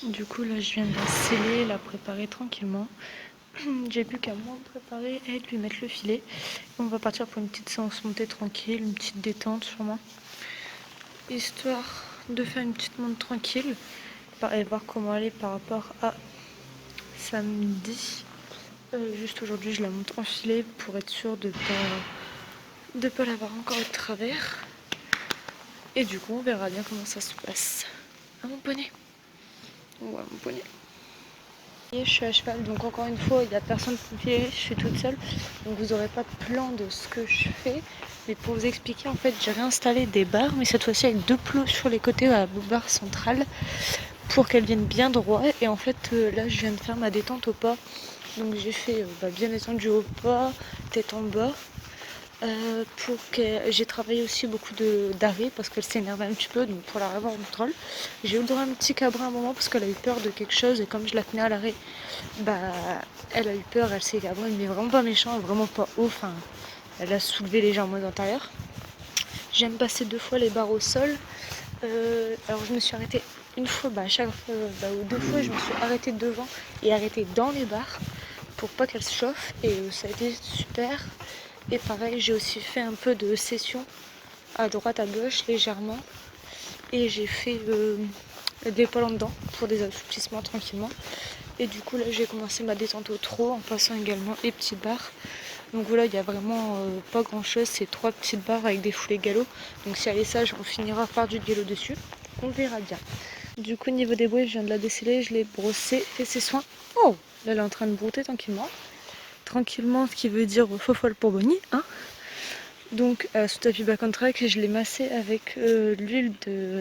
Du coup là je viens de la sceller, la préparer tranquillement. J'ai plus qu'à moi préparer et lui mettre le filet. On va partir pour une petite séance montée tranquille, une petite détente sûrement. Histoire de faire une petite monte tranquille et voir comment elle est par rapport à samedi. Juste aujourd'hui je la monte en filet pour être sûre de pas l'avoir encore de travers. Et du coup on verra bien comment ça se passe. Ah mon poney. Ouais mon poney. Je suis à cheval, donc encore une fois, il n'y a personne pour me filer, je suis toute seule. Donc vous n'aurez pas de plan de ce que je fais. Mais pour vous expliquer, en fait, j'ai réinstallé des barres, mais cette fois-ci avec 2 plots sur les côtés à la barre centrale pour qu'elles viennent bien droit. Et en fait, là, je viens de faire ma détente au pas. Donc j'ai fait bien étendu au pas, tête en bas. Pour que j'ai travaillé aussi beaucoup d'arrêt parce qu'elle s'énervait un petit peu, donc pour la revoir en contrôle. J'ai eu le droit à un petit cabrin à un moment parce qu'elle a eu peur de quelque chose et comme je la tenais à l'arrêt, elle a eu peur, elle s'est cabrée, mais vraiment pas méchant, vraiment pas haut, enfin elle a soulevé légèrement d'intérieur. J'aime passer 2 fois les barres au sol. Alors je me suis arrêtée une fois, chaque fois, ou 2 fois je me suis arrêtée devant et arrêtée dans les barres pour pas qu'elles se chauffent et ça a été super. Et pareil, j'ai aussi fait un peu de session à droite, à gauche, légèrement. Et j'ai fait des pas en dedans pour des assouplissements tranquillement. Et du coup, là, j'ai commencé ma détente au trot en passant également les petites barres. Donc voilà, il n'y a vraiment pas grand chose. C'est 3 petites barres avec des foulées galop. Donc si elle est sage, on finira par du galop dessus. On verra bien. Du coup, niveau des bruits, je viens de la déceler, je l'ai brossée, fait ses soins. Oh, là, elle est en train de brouter tranquillement. Tranquillement, ce qui veut dire faux folle pour Bonnie, hein. Donc sous tapis back on track, je l'ai massé avec l'huile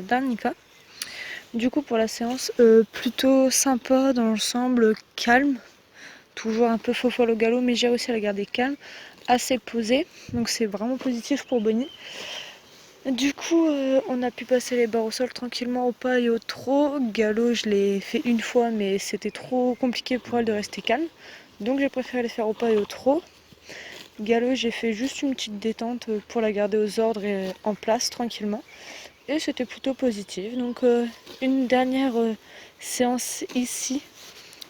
d'arnica. Du coup pour la séance, plutôt sympa dans l'ensemble, calme, toujours un peu faux folle au galop, mais j'ai réussi à la garder calme, assez posée, donc c'est vraiment positif pour Bonnie. Du coup on a pu passer les barres au sol tranquillement au pas et au trot. Galop je l'ai fait une fois mais c'était trop compliqué pour elle de rester calme, donc j'ai préféré les faire au pas et au trot. Galop, j'ai fait juste une petite détente pour la garder aux ordres et en place tranquillement. Et c'était plutôt positif. Donc une dernière séance ici,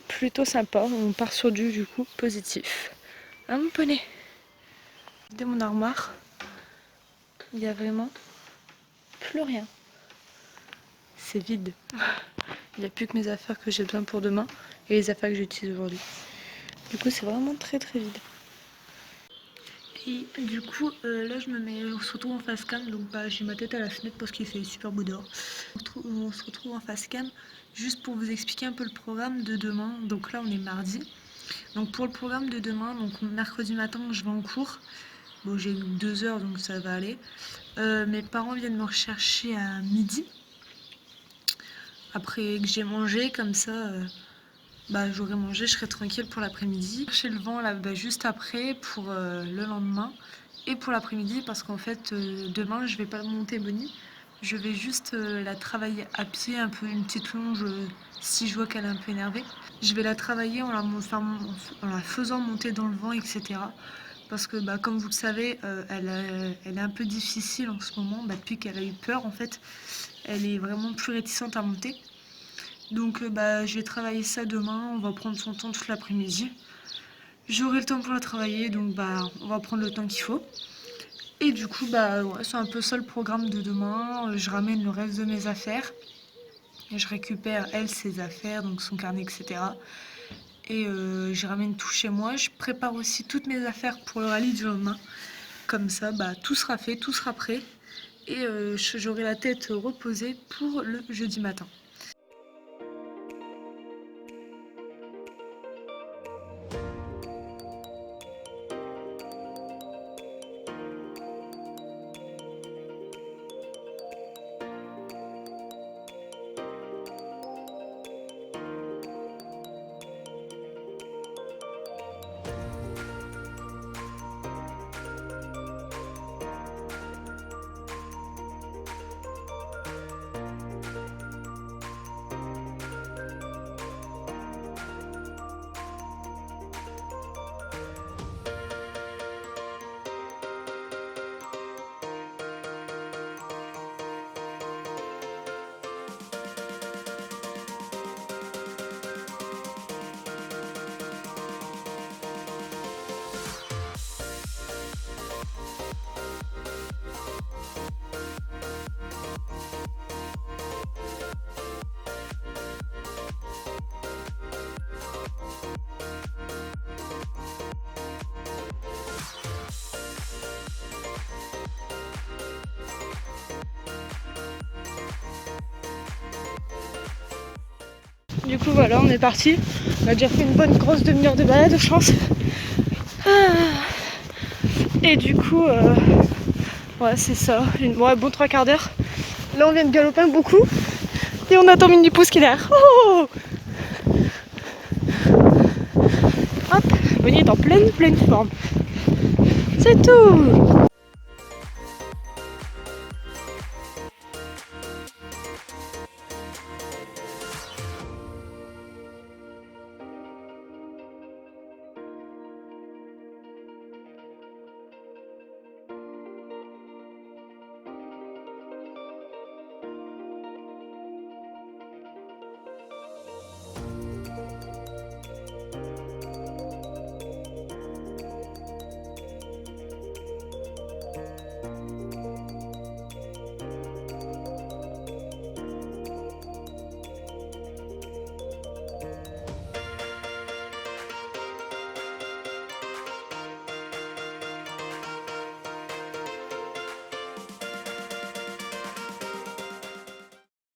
plutôt sympa. On part sur du coup positif. Hein mon poney? Dès mon armoire, il n'y a vraiment plus rien. C'est vide. Il n'y a plus que mes affaires que j'ai besoin pour demain et les affaires que j'utilise aujourd'hui. Du coup c'est vraiment très très vide. Et du coup, là on se retrouve en face cam, donc j'ai ma tête à la fenêtre parce qu'il fait super beau dehors. On se retrouve en face cam juste pour vous expliquer un peu le programme de demain. Donc là on est mardi. Donc pour le programme de demain, donc mercredi matin je vais en cours. Bon j'ai 2 heures donc ça va aller. Mes parents viennent me rechercher à midi. Après que j'ai mangé, comme ça j'aurai mangé, je serai tranquille pour l'après-midi. Chercher le vent là juste après pour le lendemain. Et pour l'après-midi parce qu'en fait demain je vais pas monter Bonnie, je vais juste la travailler à pied, un peu une petite longe si je vois qu'elle est un peu énervée. Je vais la travailler en la faisant monter dans le vent, etc. Parce que comme vous le savez, elle est un peu difficile en ce moment, depuis qu'elle a eu peur en fait, elle est vraiment plus réticente à monter. Donc je vais travailler ça demain, on va prendre son temps toute l'après-midi. J'aurai le temps pour la travailler, donc on va prendre le temps qu'il faut. Et du coup, ouais, c'est un peu ça le programme de demain. Je ramène le reste de mes affaires. Et je récupère, elle, ses affaires, donc son carnet, etc. Et je ramène tout chez moi. Je prépare aussi toutes mes affaires pour le rallye du lendemain. Comme ça, tout sera fait, tout sera prêt. Et j'aurai la tête reposée pour le jeudi matin. Du coup voilà, on est parti. On a déjà fait une bonne grosse demi-heure de balade je pense. Et du coup ouais c'est ça, bon 3/4 d'heure. Là on vient de galoper beaucoup. Et on attend Mini Pouce qui est derrière. Oh, hop, Bonnie est en pleine forme. C'est tout.